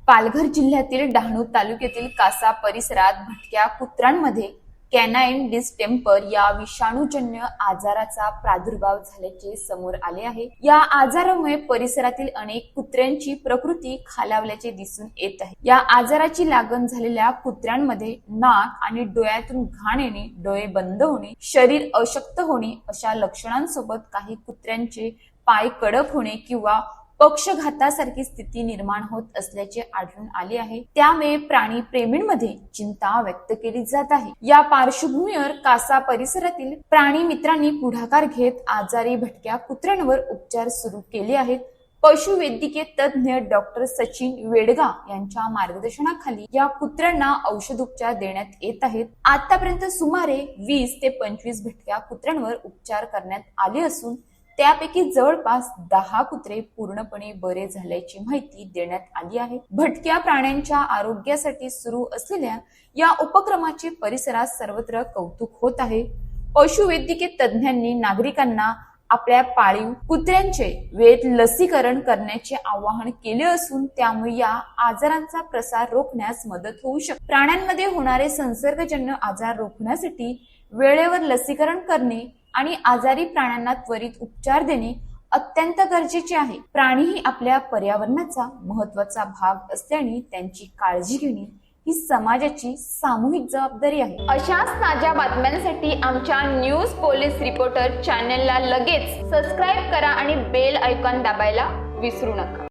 पालघर जिल्ह्यातील डहाणू तालुक्यातील कासा परिसरात भटक्या कुत्र्यांमध्ये कॅनाईन डिस्टेंपर या विषाणूजन्य आजाराचा प्रादुर्भाव झाल्याचे समोर आले आहे। या आजारामुळे परिसरातील अनेक कुत्र्यांची प्रकृती खालावल्याचे दिसून येत आहे। या आजाराची लागण झालेल्या कुत्र्यांमध्ये नाक आणि डोळ्यातून घाण येणे, डोळे बंद होणे, शरीर अशक्त होणे अशा लक्षणांसोबत काही कुत्र्यांचे पाय कडक होणे किंवा पक्षघातासारखी स्थिती निर्माण होत असल्याचे आढळून आले आहे। त्यामुळे प्राणी प्रेमींमध्ये चिंता व्यक्त केली जात आहे। या पार्श्वभूमीवर कासा परिसरातील प्राणी मित्रांनी पुढाकार घेत आजारी भटक्या कुत्र्यांवर उपचार सुरू केले आहेत। पशुवैद्यकीय तज्ञ डॉक्टर सचिन वेडगा यांच्या मार्गदर्शनाखाली या कुत्र्यांना औषधोपचार देण्यात येत आहेत। आतापर्यंत सुमारे 20 ते 25 भटक्या कुत्र्यांवर उपचार करण्यात आले असून त्यापैकी जवळपास 10 कुत्रे पूर्णपणे बरे झाल्याची माहिती देण्यात आली आहे। भटक्या प्राण्यांच्या आरोग्यासाठी सुरू असलेल्या या उपक्रमाचे परिसरात सर्वत्र कौतुक होत आहे। पशुवैद्यकीय तज्ञांनी नागरिकांना आपल्या पाळीव कुत्र्यांचे वेळेत लसीकरण करण्याचे आवाहन केले असून त्यामुळे या आजारांचा प्रसार रोखण्यास मदत होऊ शकते। प्राण्यांमध्ये होणारे संसर्गजन्य आजार रोखण्यासाठी वेळेवर लसीकरण करणे आणि आजारी प्राण्यांना त्वरित उपचार देणे अत्यंत गरजेचे आहे। प्राणी ही आपल्या पर्यावरणाचा महत्त्वाचा भाग असल्याने त्यांची काळजी घेणे ही समाजाची सामूहिक जबाबदारी आहे। अशाच ताज्या बातम्यांसाठी आमच्या न्यूज पोलीस रिपोर्टर चॅनलला लगेच सबस्क्राईब करा आणि बेल आयकॉन दाबायला विसरू नका।